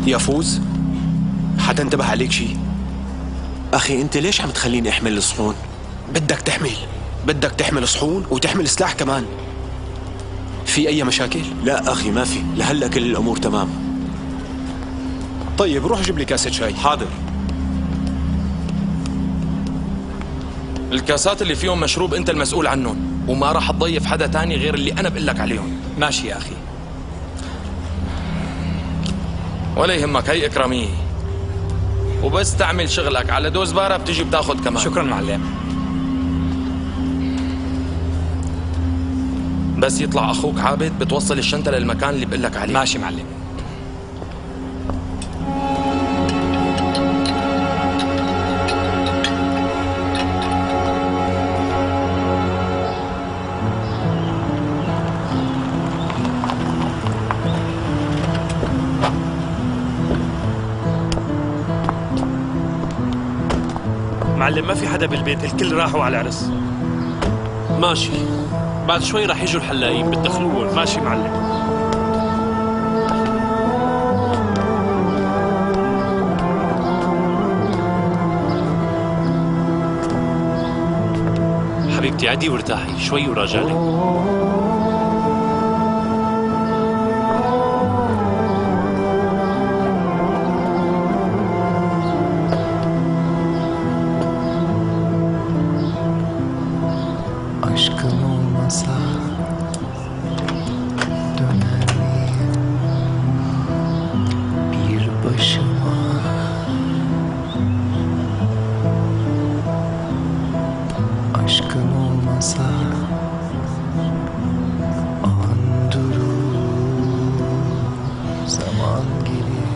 يا فوز، حدا انتبه عليك شي؟ أخي أنت ليش عم تخليني أحمل الصحون؟ بدك تحمل صحون وتحمل سلاح كمان. في أي مشاكل؟ لا أخي ما في، لهلأ كل الأمور تمام. طيب روح جيب لي كاسة شاي. حاضر. الكاسات اللي فيهم مشروب انت المسؤول عنهم، وما راح تضيف حدا تاني غير اللي انا بقول لك عليهم. ماشي يا أخي. ولا يهمك، هي إكرامية، وبس تعمل شغلك على دوز بارة بتجي بتاخد كمان. شكرا معلم. بس يطلع أخوك عابد بتوصل الشنطة للمكان اللي بقول لك عليه. ماشي معلم. معلم ما في حدا بالبيت، الكل راحوا على العرس. ماشي، بعد شوي رح يجوا الحلاقين بتدخلوهم. ماشي معلم. حبيبتي عدي وارتاحي شوي وراجعلي.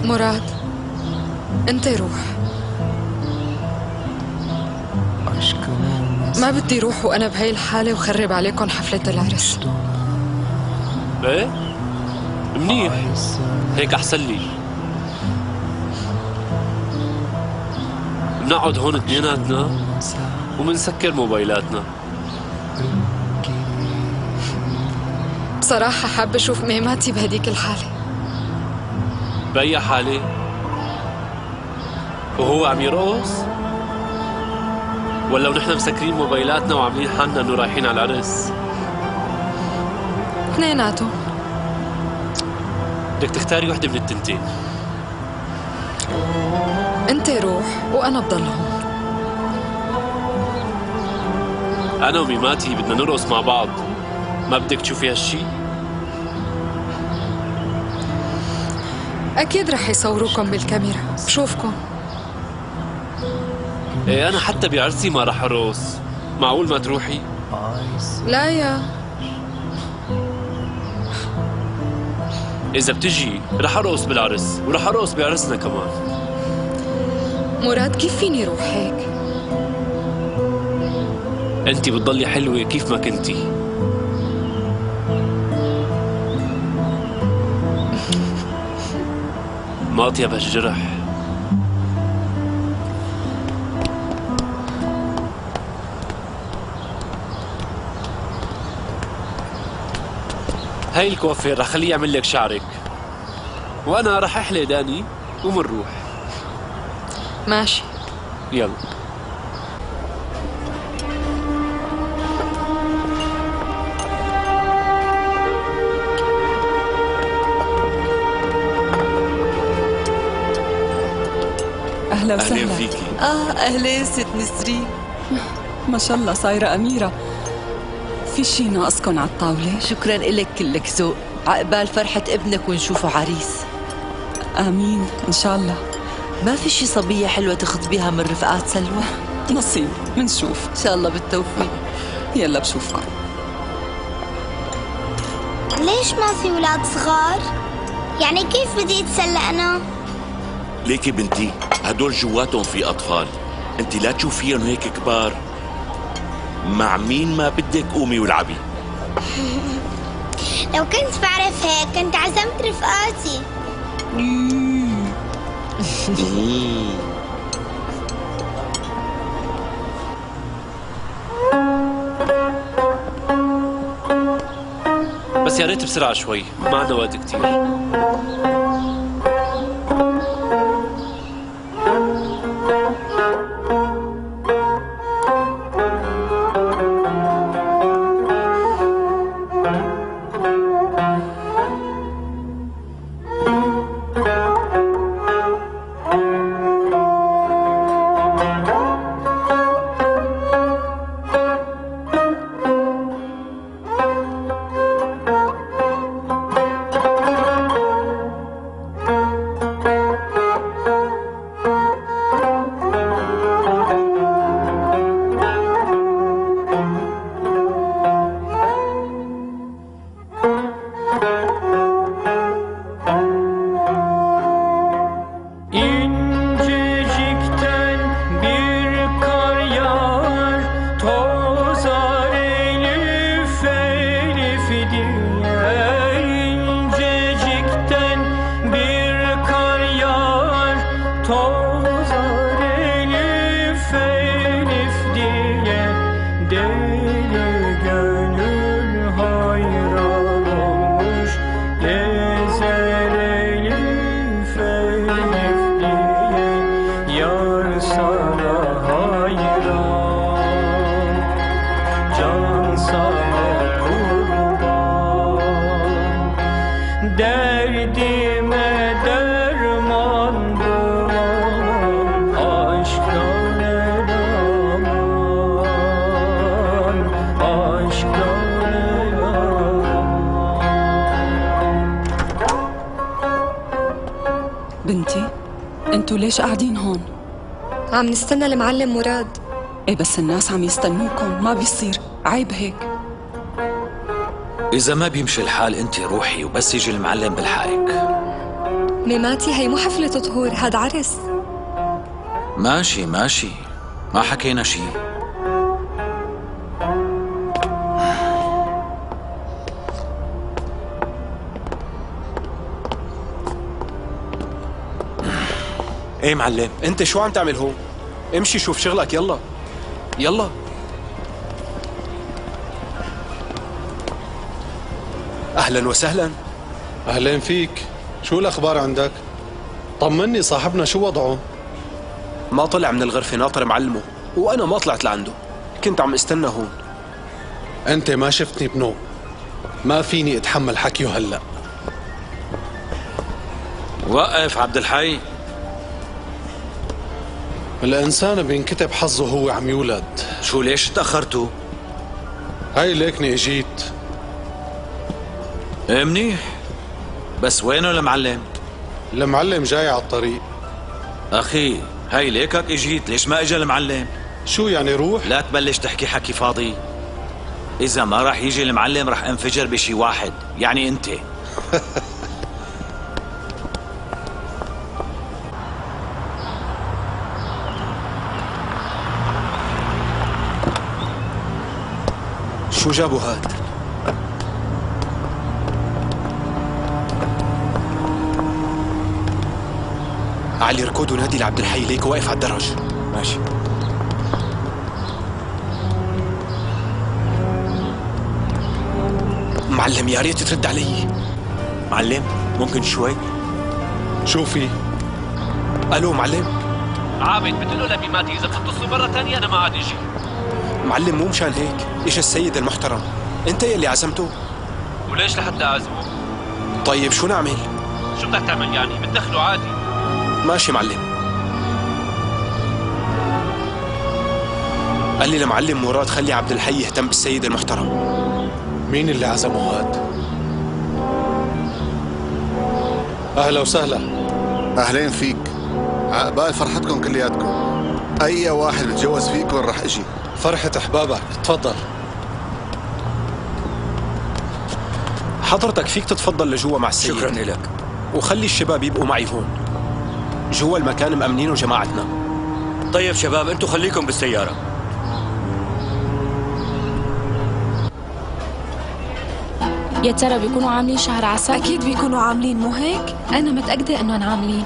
مراد، انت روح. ما بدي روح وانا بهي الحالة وخرب عليكم حفلة العرس. ايه؟ منيح، هيك احسن لي. بنقعد هون اثنيناتنا ومنسكر موبايلاتنا. بصراحة حابة اشوف ميماتي بهديك الحالة. بأي حالة؟ وهو عم يرقص؟ ولا ونحن مسكرين موبايلاتنا وعاملين حالنا انه رايحين على العرس؟ اثنيناتهم. بدك تختاري وحدة من التنتين. انت روح وانا بضل هون. انا وميماتي بدنا نرقص مع بعض، ما بدك تشوفي هالشي؟ اكيد رح يصوروكم بالكاميرا، بشوفكم. ايه انا حتى بعرسي ما رح ارقص، معقول ما تروحي؟ لا يا اذا بتجي رح ارقص بالعرس ورح ارقص بعرسنا كمان. مراد، كيف فيني روح هيك؟ انتي بتضلي حلوة كيف ما كنتي. ما اطيب هالجرح. هاي الكوافير رح خليه يعمل لك شعرك، وانا رح احلي داني ومنروح. ماشي. يلا. أهلا وسهلا. أهلا فيكي. أهلين ست نسرين. ما شاء الله صايرة أميرة. في شي ناقصكن على الطاولة؟ شكرا إلك، كلك ذوق. عقبال فرحة ابنك ونشوفه عريس. آمين إن شاء الله. ما في شي صبية حلوة تخطبيها من رفقات سلوى؟ نصيب، منشوف. إن شاء الله بالتوفيق. يلا بشوفكم. ليش ما في ولاد صغار؟ يعني كيف بدي اتسلى أنا؟ ليكي بنتي، هدول جواتهم في أطفال، أنت لا تشوفيهم هيك كبار. مع مين ما بدك قومي والعبي. لو كنت بعرف هيك كنت عزمت رفقاتي. بس يا ريت بسرعة شوي، ما عندنا وقت كتير. بنتي انتوا ليش قاعدين هون؟ عم نستنى المعلم مراد. ايه بس الناس عم يستنوكم، ما بيصير، عيب هيك. إذا ما بيمشي الحال أنت روحي وبس يجي المعلم بالحقك. ميماتي هي مو حفلة طهور، هاد عرس. ماشي ماشي، ما حكينا شي. ايه معلم؟ انت شو عم تعمل هون؟ امشي شوف شغلك، يلا يلا. اهلا وسهلا. أهلين فيك، شو الأخبار عندك؟ طمني صاحبنا شو وضعه؟ ما طلع من الغرفة ناطر معلمه، وأنا ما طلعت لعنده، كنت عم استنى هون. أنت ما شفتني بنوم، ما فيني أتحمل حكيه هلأ. وقف عبد الحي. الإنسان بينكتب حظه هو عم يولد. شو ليش تأخرتوا؟ هاي ليكني اجيت. ايه منيح، بس وينه المعلم؟ المعلم جاي على الطريق. أخي هاي ليكك اجيت، ليش ما اجى المعلم؟ شو يعني روح؟ لا تبلش تحكي حكي فاضي. إذا ما راح يجي المعلم راح انفجر بشي واحد، يعني أنت. شو جابوا هاد؟ علي ركود ونادي لعبد الحي، ليك واقف على الدرج. ماشي. معلم يا ريت ترد علي. معلم ممكن شوي؟ شو في؟ الو معلم. عابد بتقول له لميماتي اذا بتتصلوا مره ثانيه انا ما عاد اجي. معلم مو مشان هيك، اجى السيد المحترم، انت يلي عزمته. وليش لحتى اعزمه؟ طيب شو نعمل؟ شو بدك تعمل يعني؟ بتدخله عادي. ماشي معلم. قال لي لمعلم مراد خلي عبد الحي يهتم بالسيد المحترم. مين اللي عزمه هاد؟ أهلا وسهلا. أهلين فيك، عقبال فرحتكم كلياتكم. أي واحد بتجوز فيكم رح أجي. فرحة أحبابك، تفضل. حضرتك فيك تتفضل لجوا مع السيد. شكرا لك. وخلي الشباب يبقوا معي هون. جوا المكان مأمنينه جماعتنا. طيب شباب انتوا خليكم بالسيارة. يا ترى بيكونوا عاملين شهر عسل؟ أكيد بيكونوا عاملين، مو هيك؟ أنا متأكدة إنهم عاملين.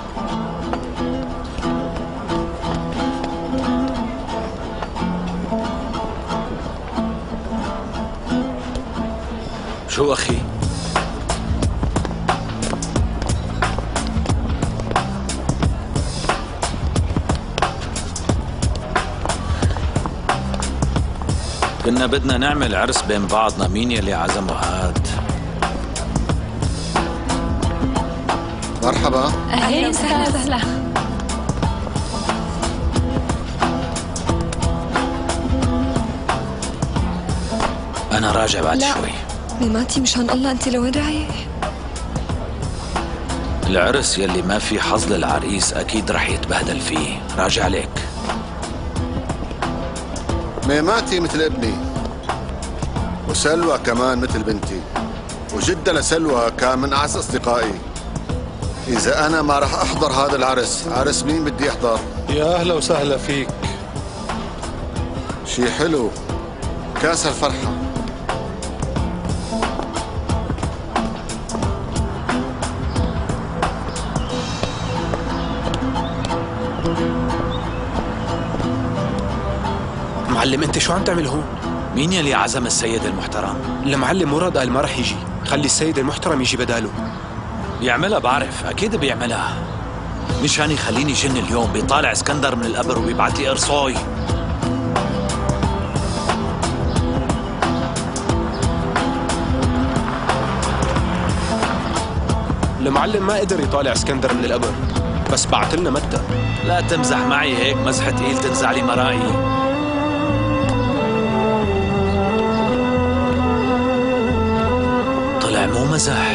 شو أخي؟ كنا بدنا نعمل عرس بين بعضنا، مين يلي عزمه هاد؟ مرحبا. أهلا وسهلا. أنا راجع بعد لا. شوي. ميماتي مشان الله أنت لوين رايح؟ العرس يلي ما في حظ للعريس أكيد رح يتبهدل فيه، راجع لك. ميماتي مثل ابني، وسلوى كمان مثل بنتي، وجدة لسلوى كان من أعز أصدقائي. إذا أنا ما رح أحضر هذا العرس، عرس مين بدي أحضر؟ يا أهلا وسهلا فيك. شي حلو، كاس الفرحة. معلم انت شو عم تعمل هون؟ مين يلي عزم السيد المحترم؟ المعلم مراد قال ما رح يجي، خلي السيد المحترم يجي بداله. بيعملها بعرف، أكيد بيعملها. مشان يخليني جن اليوم بيطالع اسكندر من القبر وبيبعت لي قرصوي. المعلم ما قدر يطالع اسكندر من القبر، بس بعت لنا متى. لا تمزح معي هيك مزحة تقيل تنزع لي مرائي. طلع مو مزح.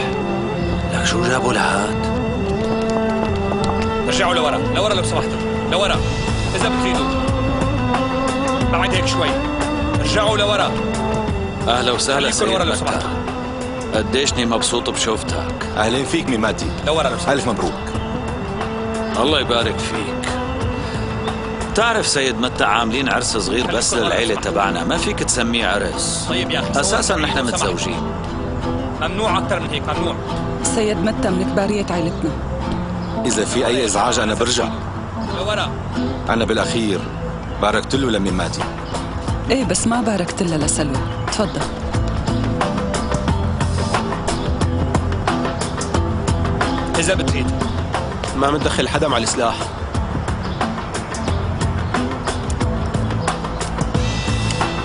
لك شو جابوا لهاد؟ ارجعوا لورا لورا لو سمحتوا، لورا إذا بتريدوا. بعد هيك شوي ارجعوا لورا. أهلا وسهلا سيد لورا لو متى. سمحتوا. قديشني مبسوط بشوفتك. أهلين فيك ميماتي. لورا لو سمحتوا. ألف مبروك. الله يبارك فيك. بتعرف سيد متى عاملين عرس صغير بس للعيلة تبعنا، ما فيك تسميه عرس. طيب يا أخي أساسا نحن متزوجين. ممنوع أكثر من هيك، ممنوع. سيد متى من كبارية عائلتنا. إذا في أي إزعاج أنا برجع. لورا. أنا بالأخير باركت له لميماتي. إيه بس ما باركت لها لسلوى. تفضل. إذا بتريد. ما متدخل حدا مع السلاح.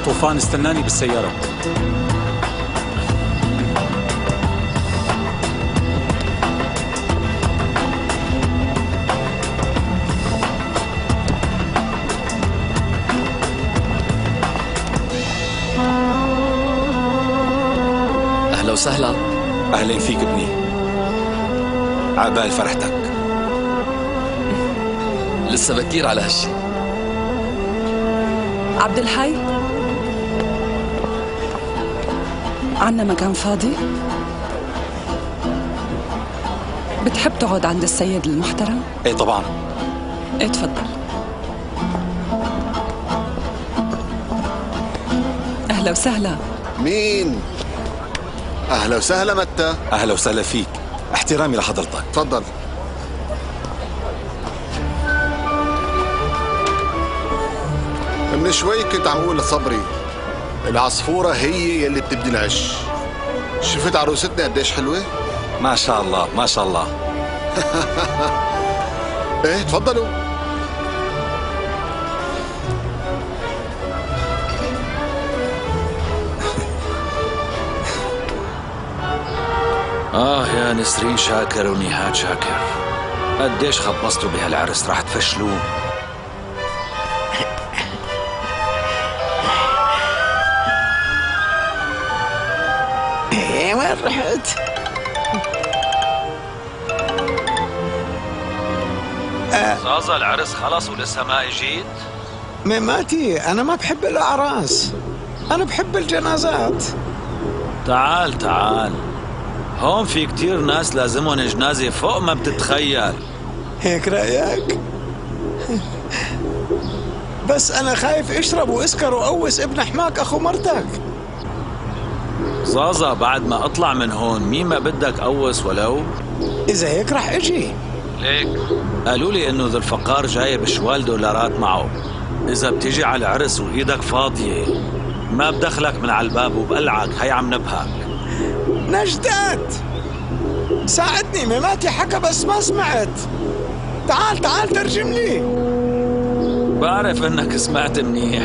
طوفان استناني بالسيارة. أهلا وسهلا. أهلين فيك ابني. عقبال فرحتك. لسه بكير على هالشي. عبد الحي، عنا مكان فاضي؟ بتحب تقعد عند السيد المحترم؟ ايه طبعا. ايه تفضل. أهلا وسهلا. مين؟ أهلا وسهلا متى. أهلا وسهلا فيك، احترامي لحضرتك. تفضل. من شوي كنت عم اقول لصبري العصفورة هي يلي بتبدي العش. شفت عروستنا قديش حلوة؟ ما شاء الله ما شاء الله. ايه تفضلوا. يا نسرين شاكر ونهاد شاكر، قديش خبصتوا بهالعرس راح تفشلوه. وين رحت؟ زازا العرس خلص ولسه ما اجيت؟ ميماتي أنا ما بحب الأعراس، أنا بحب الجنازات. تعال تعال، هون في كتير ناس لازمهم جنازة فوق ما بتتخيل. هيك رأيك؟ بس أنا خايف اشرب واسكر وقوس ابن حماك أخو مرتك. زازا بعد ما اطلع من هون مين ما بدك قوس ولو؟ إذا هيك رح اجي. ليك قالوا لي انه ذو الفقار جايب شوال دولارات معه، اذا بتيجي على العرس وايدك فاضية ما بدخلك من على الباب وبقلعك. هي عم نبهك. نجدات ساعدني، ميماتي حكى بس ما سمعت. تعال تعال ترجم لي. بعرف انك سمعت منيح.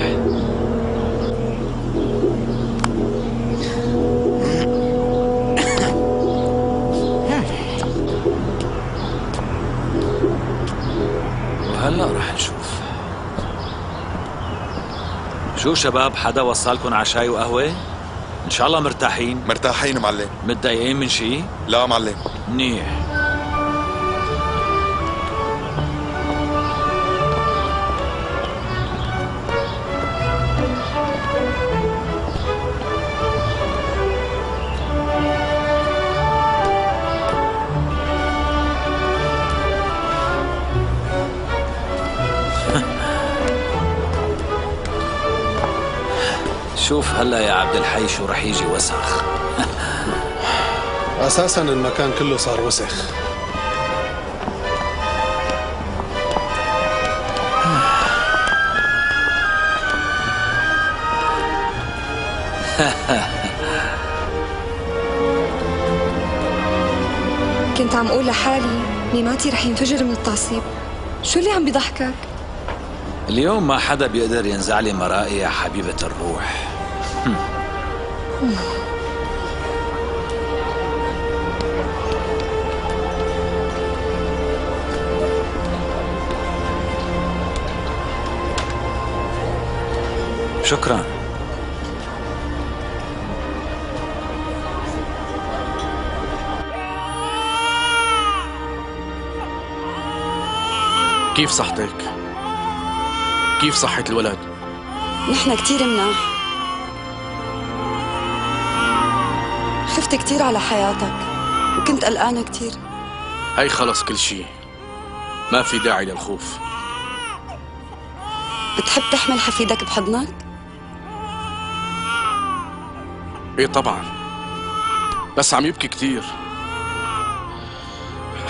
هلا رح نشوف. شو شباب، حدا وصلكن على شاي وقهوة؟ إن شاء الله مرتاحين؟ مرتاحين معلم. متضايقين من شي؟ لا معلم. منيح. شوف هلا يا عبد الحي شو رح يجي وسخ. اساسا المكان كله صار وسخ. كنت عم اقول لحالي ميماتي رح ينفجر من التعصيب. شو اللي عم بيضحكك؟ اليوم ما حدا بيقدر ينزع لي مرائي يا حبيبة الروح. شكرا. كيف صحتك؟ كيف صحة الولد؟ نحن كتير مناح. خفت كتير على حياتك وكنت قلقانة كتير. هي خلص كل شي، ما في داعي للخوف. بتحب تحمل حفيدك بحضنك؟ ايه طبعا، بس عم يبكي كتير.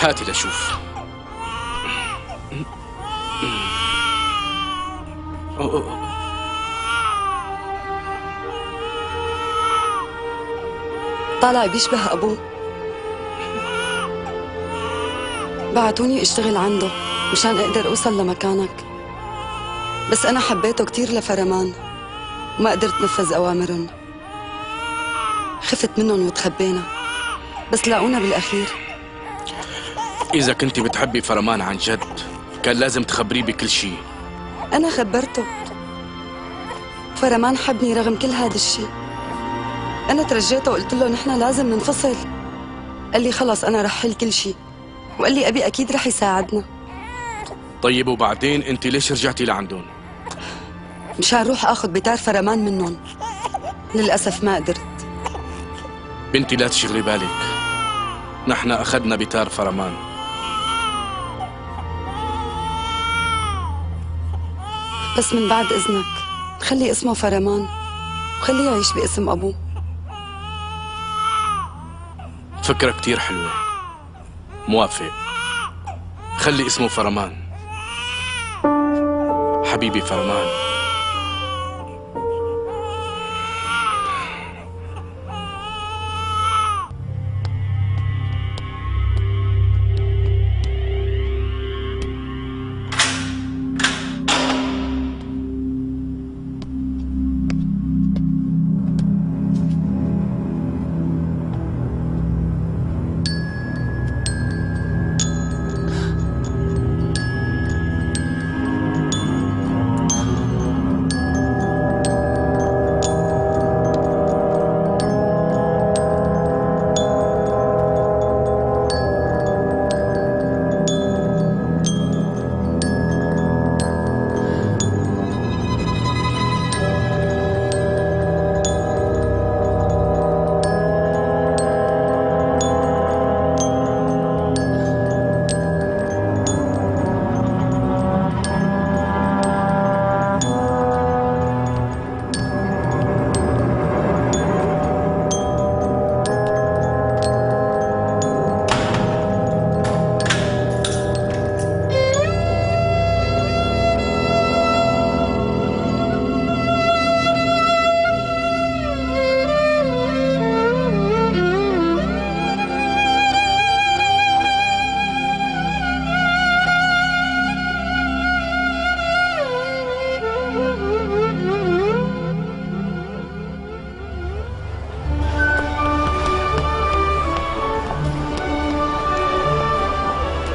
هاتي لشوف. طالع بيشبه أبوه. بعتوني اشتغل عنده مشان اقدر اوصل لمكانك، بس انا حبيته كتير لفرمان وما قدرت نفذ اوامرهم. خفت منهم وتخبينا، بس لاقونا بالاخير. إذا كنت بتحبي فرمان عن جد كان لازم تخبريه بكل شيء. أنا خبرته. فرمان حبني رغم كل هذا الشيء. أنا ترجيته وقلت له نحن لازم ننفصل. قال لي خلص أنا رح حل كل شيء، وقال لي أبي أكيد رح يساعدنا. طيب وبعدين أنت ليش رجعتي لعندهم؟ مشان روح آخذ بتار فرمان منهم. للأسف ما قدرت. بنتي لا تشغلي بالك، نحن أخذنا بتار فرمان. بس من بعد إذنك خلي اسمه فرمان وخليه يعيش باسم أبوه. فكرة كتير حلوة، موافق. خلي اسمه فرمان. حبيبي فرمان.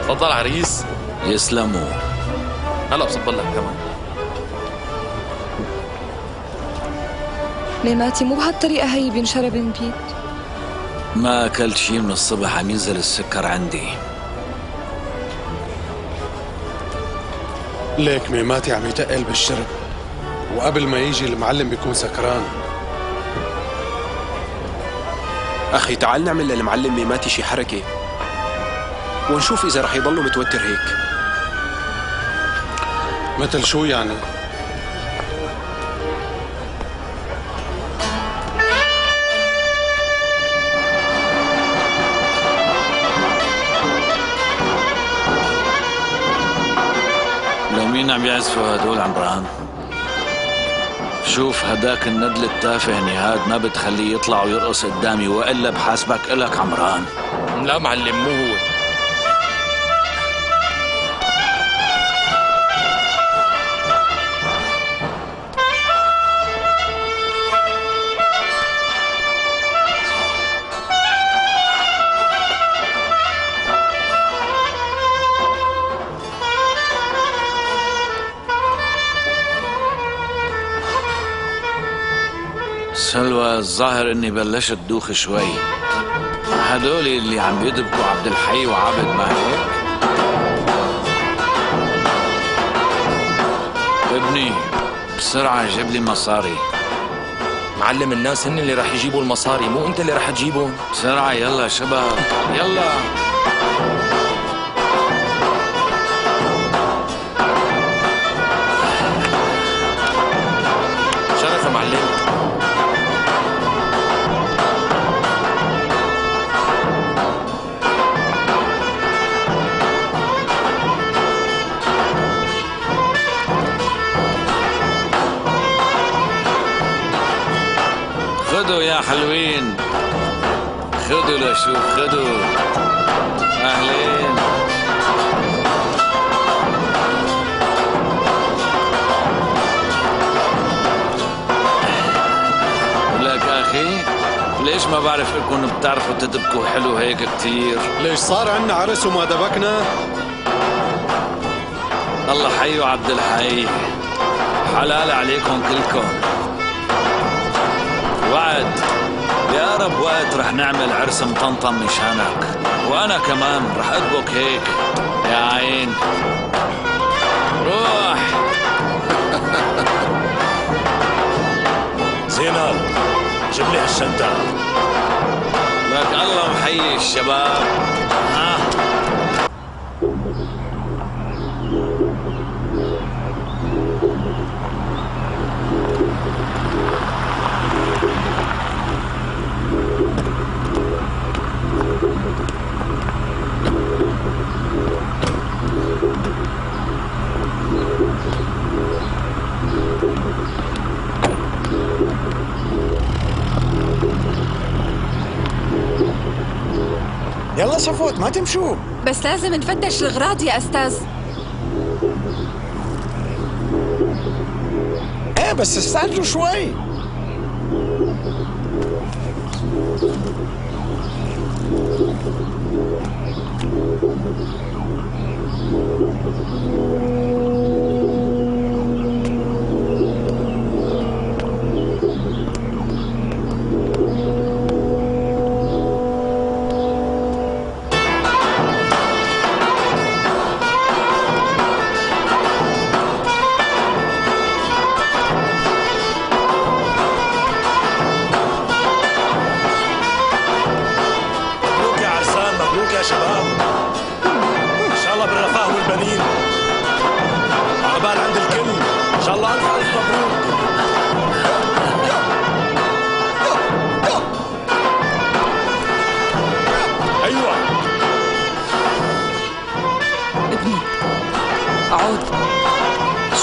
تفضل عريس. يسلموا. هلا بصب لك كمان. ميماتي مو بهالطريقة هي بينشرب البيت. ما أكلت شي من الصبح، عم ينزل السكر عندي. ليك ميماتي عم يتقل بالشرب، وقبل ما يجي المعلم بيكون سكران. أخي تعال نعمل للمعلم ميماتي شي حركة ونشوف إذا رح يضله متوتر هيك. مثل شو يعني؟ لمين عم يعزفوا هدول عمران؟ شوف هداك الندل التافه نهاد ما بتخليه يطلع ويرقص قدامي، وإلا بحاسبك إلك عمران. لا معلم مو هو. سلوى الظاهر اني بلشت دوخ شوي. هدول اللي عم يدبكوا عبد الحي وعبد ما هيك؟ بسرعة جيب لي مصاري. معلم الناس هن اللي رح يجيبوا المصاري، مو انت اللي رح تجيبهم. بسرعة يلا شباب يلا. شرف يا معلم. خدوا يا حلوين، خدوا لشوف، خدوا. أهلين. لك أخي ليش ما بعرف إنكم بتعرفوا تدبكوا حلو هيك كتير؟ ليش صار عنا عرس وما دبكنا؟ الله حي وعبد الحي، حلال عليكم كلكم. وعد يا رب وقت رح نعمل عرس مطنطن مشانك، وانا كمان رح ادبك هيك يا عين. روح. زينب جيب لي هالشنطة. لك الله محيي الشباب. يلا صفوت ما تمشوا. بس لازم نفتش الأغراض يا أستاذ. ايه بس استعجلوا شوي.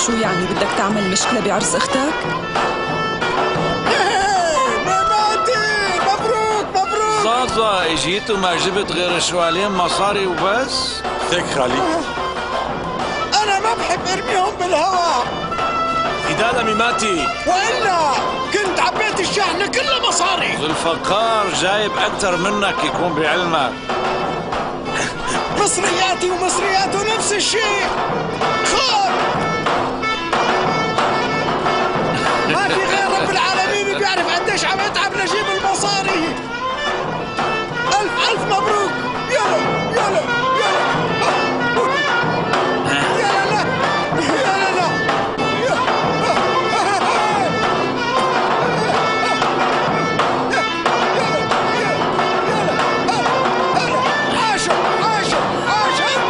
شو يعني بدك تعمل مشكلة بعرس اختك؟ صادفة اجيت وما جبت غير شوالين مصاري وبس. ليك خالي انا ما بحب ارميهم بالهواء. فدانا ميماتي، والا كنت عبيت الشحنة كلها مصاري. الفقار جايب اكثر منك يكون بعلمك. مصرياتي ومصرياته نفس الشيء. خاب ما في غير رب العالمين بيعرف قديش عم اتعب نجيب المصاري. ألف مبروك. يلا يلا يلا يلا لا يلا لا عاشوا عاشوا عاشوا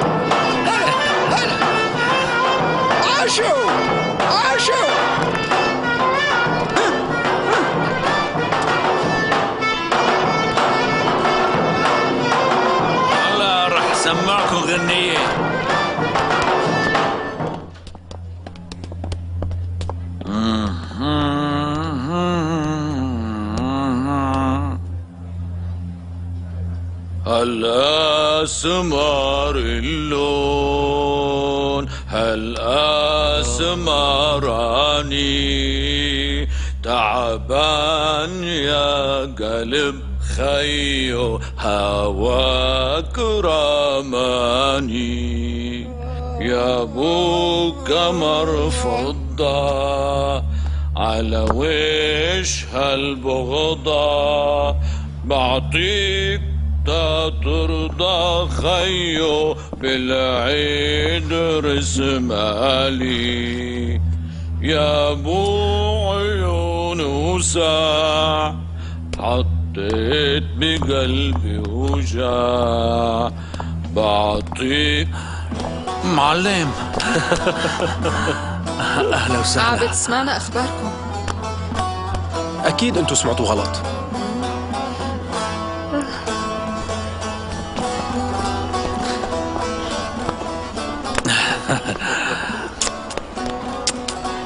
عاشوا عاشوا. سمعكم غنية. هالأسمر اللون هالأسمراني تعبان يا قلب خيو هواك رماني يا ابو قمر فضة على وش هالبغضة بعطيك ترضى خيو بالعيد رسمالي يا ابو عيون وساع حطيت بقلبي وجاع بعطيك معلم. اهلا وسهلا. عابد سمعنا اخباركم. اكيد انتوا سمعتوا غلط.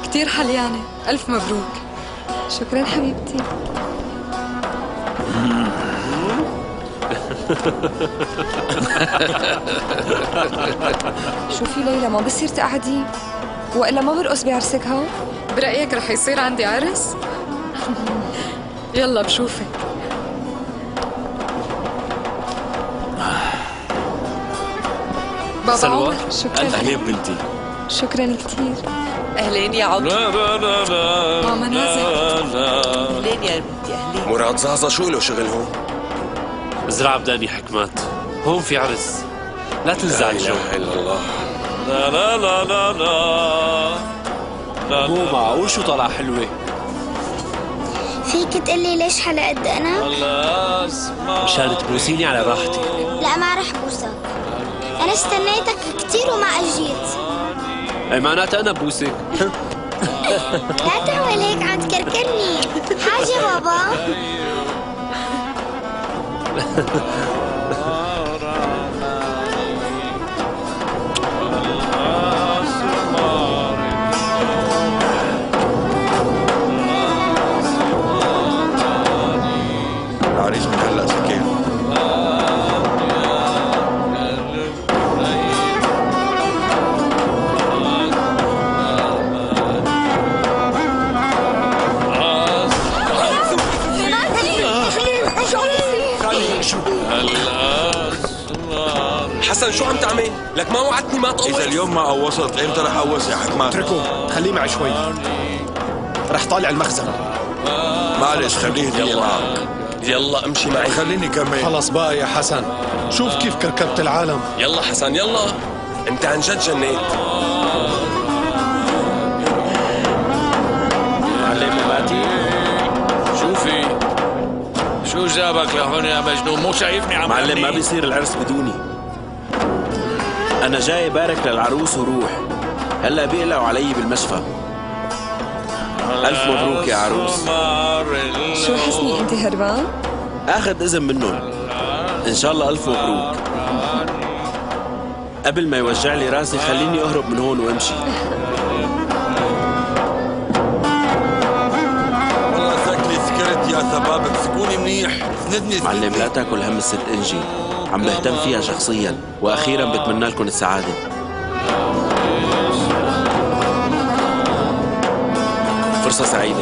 كتير حليانة، ألف مبروك. شكرا حبيبتي. شوفي ليلى، ما بصير تقعدي وإلا ما برقص بعرسك هون. برأيك رح يصير عندي عرس؟ يلا بشوفك. بابا عمر، شكرا. أهلين بنتي. شكرا كتير. اهلين يا عمر. ماما نازل. اهلين يا بنتي، اهلين. مراد زازا شو له شغل هون؟ ازرع بداني حكمات، هون في عرس، لا تنزع الجو. لا اله الا الله. لا لا لا لا لا. مو معقول شو طلع حلوة. فيك تقلي ليش حلا قد انا؟ مشان تبوسيني على راحتي. لا ما رح بوسك. انا استنيتك كتير وما اجيت. اي معناتها انا بوسك. لا تعمل هيك، عم تكركرني. حاجة بابا. العريس من هلا سكين. حسن شو عم تعمل؟ لك ما وعدتني ما تقوص. إذا اليوم ما قوصت امتى رح قوص يا حكمات؟ اتركه، خليه معي شوي. رح طالع المخزن. معلش خليه هدية معك. يلا امشي معي. خليني كمل. خلص بقى يا حسن، شوف كيف كركبت العالم. يلا حسن يلا، انت عن جد جنيت. معلم ماتي، شوفي شو جابك لهون يا مجنون؟ مو شايفني عم معلم غني؟ ما بيصير العرس بدوني. أنا جاي بارك للعروس وروح، هلا بيقلعوا علي بالمشفى. ألف مبروك يا عروس. شو حسني انت هربان؟ آخذ إذن منهم. إن شاء الله ألف مبروك. قبل ما يوجع لي راسي خليني أهرب من هون وأمشي. والله شكلي سكرت يا شباب، امسكوني منيح. سندني معلم لا تاكل هم الست إنجي، عم بهتم فيها شخصيا، وأخيرا بتمنى لكم السعادة. فرصة سعيدة.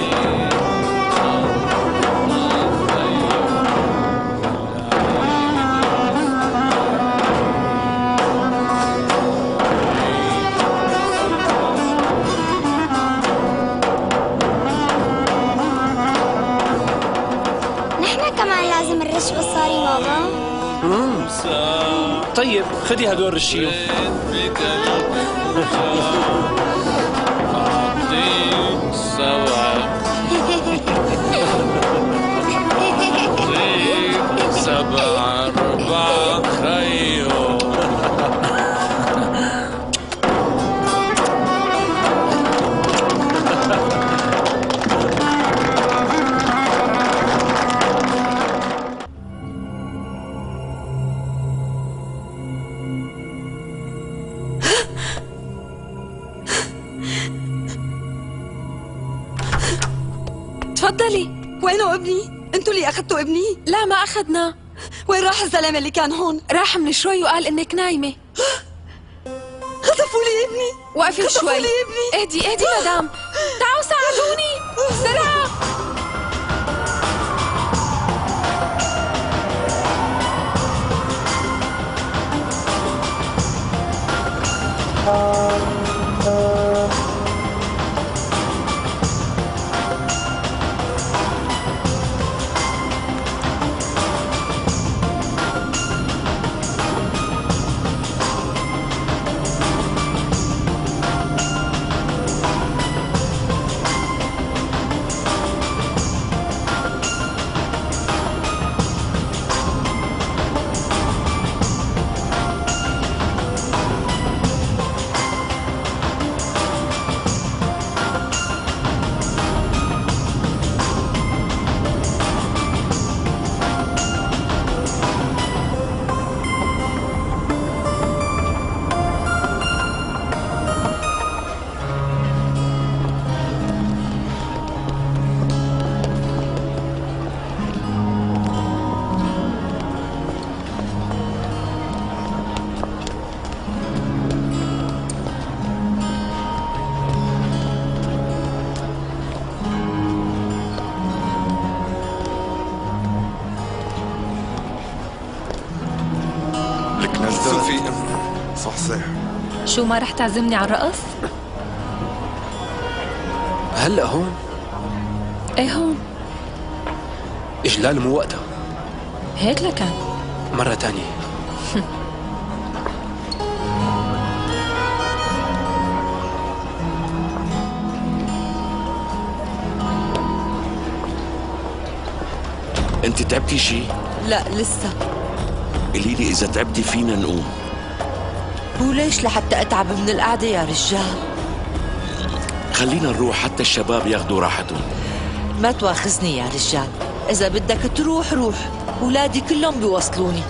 نحن كمان لازم نرش بالصاري بابا. طيب خدي هدول رشيهم. سبع أربع خيو. تفضلي. وينه ابني؟ انتوا اللي اخذتوا ابني؟ لا ما أخذنا. وين راح الزلمه اللي كان هون؟ راح من شوي وقال إنك نايمة. خطفوا لي ابني. وقفي خطفوا شوي. لي ابني. اهدي اهدي مدام، تعالوا ساعدوني بسرعة. شو ما رح تعزمني على الرقص؟ هلا هون؟ ايه هون. إجلال مو وقتها. هيك لكان مرة تانية. انت تعبتي شي؟ لا لسه. قولي لي اذا تعبتي فينا نقوم. وليش لحتى اتعب من القعده يا رجال؟ خلينا نروح حتى الشباب ياخذوا راحتهم. ما تواخذني يا رجال، اذا بدك تروح روح، اولادي كلهم بيوصلوني.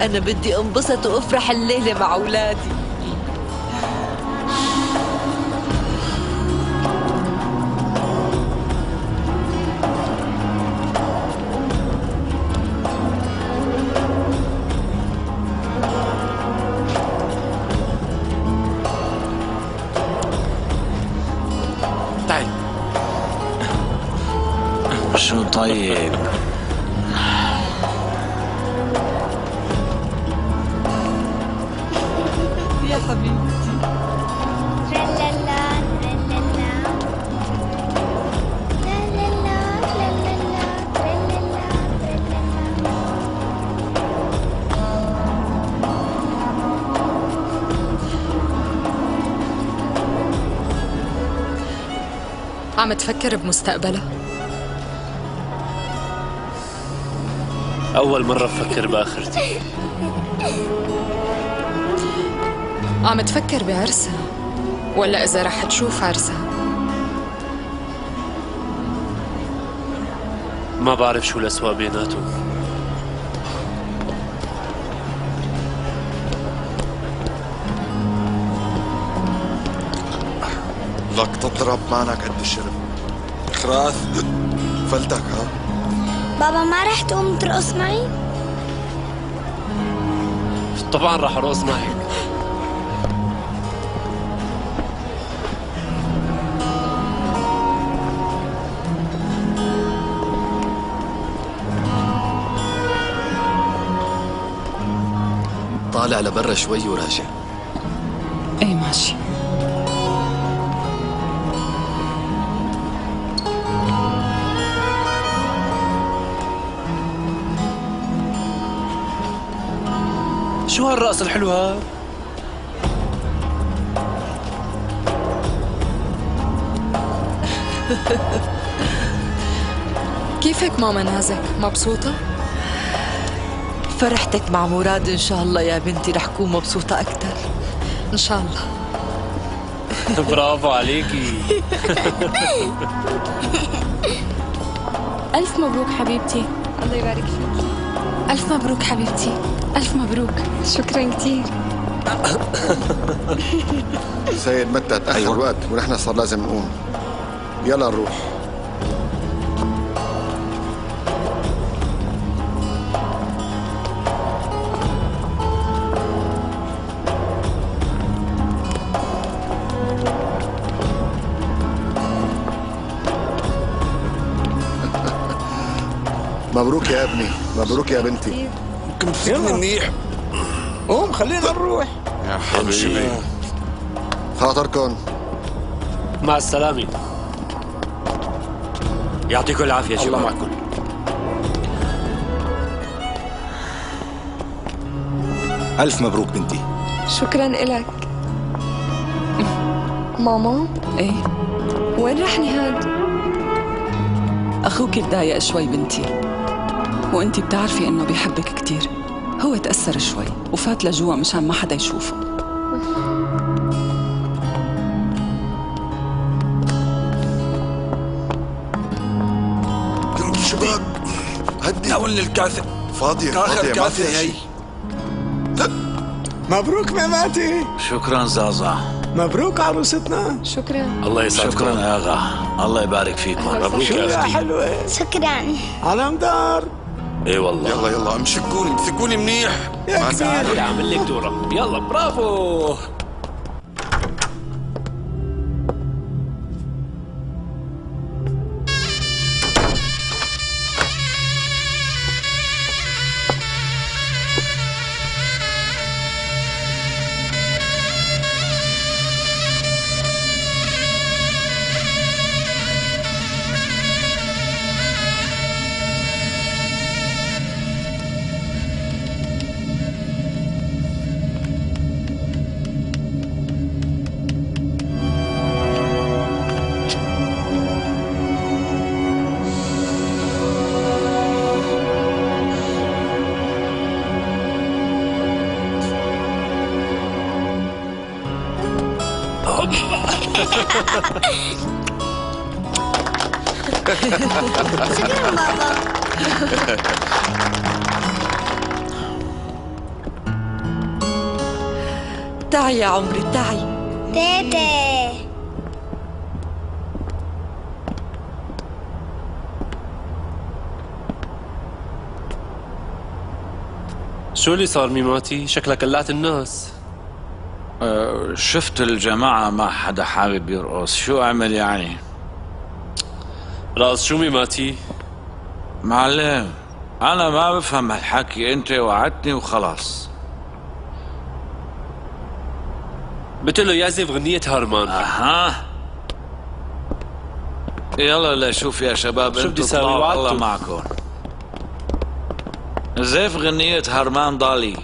انا بدي انبسط وافرح الليله مع اولادي. شو طيب؟ يا حبيبتي. عم تفكر بمستقبلها؟ أول مرة بفكر بآخرتي. عم تفكر بعرسها ولا إذا رح تشوف عرسها؟ ما بعرف شو الأسوأ بيناتهم. لك تضرب معنك قد الشرب. خراث فلتك ها؟ بابا ما رح تقوم ترقص معي؟ طبعا رح أرقص معك. طالع لبرا شوي وراجع. ايه ماشي. شو هالرقص الحلو هاد؟ كيفك ماما نازك؟ مبسوطة؟ فرحتك مع مراد ان شاء الله يا بنتي رح كون مبسوطة أكثر. إن شاء الله. برافو عليكي. ألف مبروك حبيبتي. الله يبارك فيك. ألف مبروك حبيبتي. ألف مبروك. شكرا كثير. سيد متى تأخر الوقت ونحن صار لازم نقوم. يلا نروح. مبروك يا ابني، مبروك يا بنتي. ممكن تفيدني منيح؟ قوم خلينا نروح. يا حبيبي خاطركم. مع السلامة. يعطيكم العافية شباب. الله معكم. ألف مبروك بنتي. شكرا إلك. ماما؟ ايه وين رح نهاد؟ اخوك تضايق شوي بنتي، وانتي بتعرفي انه بيحبك كتير. هو تأثر شوي وفات لجوا مشان ما حدا يشوفه. شباب هدي اول الكاسة فاضية. آخر كاسة هي. مبروك ميماتي. شكرا زازا. مبروك عروستنا. شكرا. الله يسعدكم. شكرا يا اغا. الله يبارك فيكم. مبروك يا اختي. حلوة. شكرا. على مدار. ايه والله. يلا يلا امسكوني منيح. يا كبير. عامل لك دورة. يلا برافو. شكرا بابا. تعي يا عمري تعي. تيتي شو اللي صار ميماتي؟ شكلك قلعت الناس. شفت الجماعة ما حدا حابب يرقص، شو أعمل يعني؟ راس شو ميماتي؟ معلم أنا ما بفهم هالحكي، أنت وعدتني وخلاص. بتقول له يعزف غنية هارمان. أها يلا لشوف يا شباب، شو بدي انتوا ساوي؟ طلعوا الله وعدتوا. معكم. زيف غنية هارمان ضالي.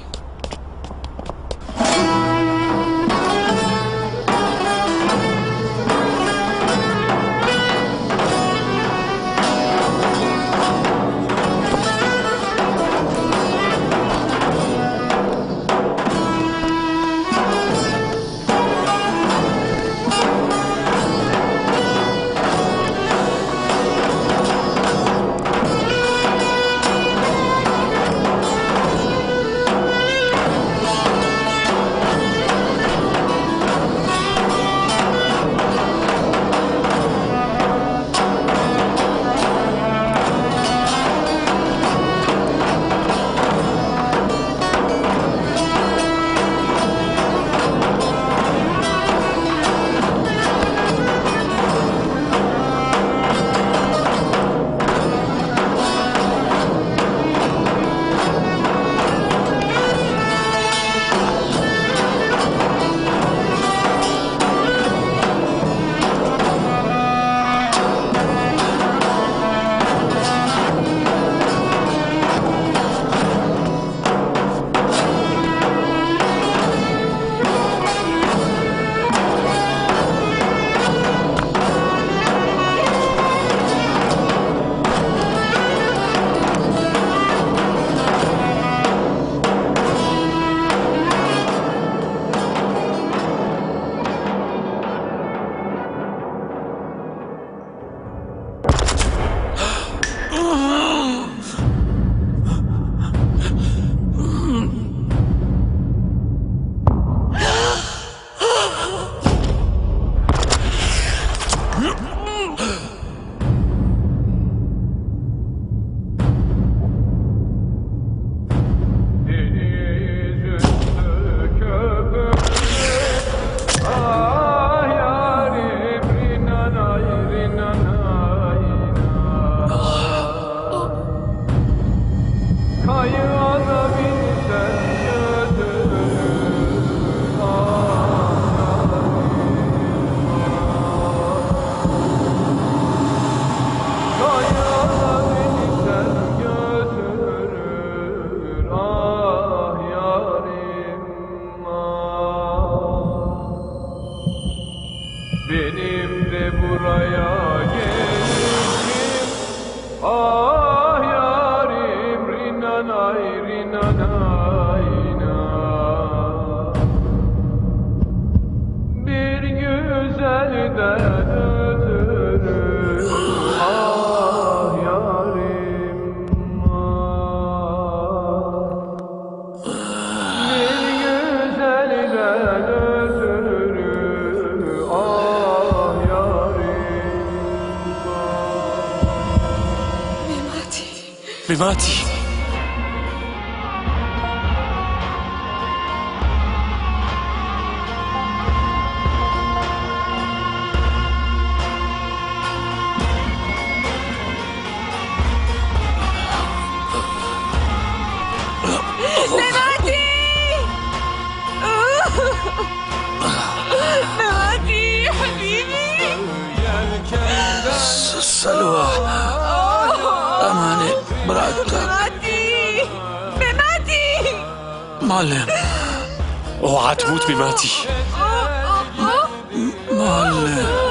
Benim de buraya gelişim. Ah yarim rinanay rinanayna. Bir güzelden ötürü. Ah yarim ah. Bir güzelden ötürü. Ah yarim ميماتي مماتي مماتي حبيبي سلوى أماني براتك مماتي مماتي معلم اوعى تموت ميماتي معلم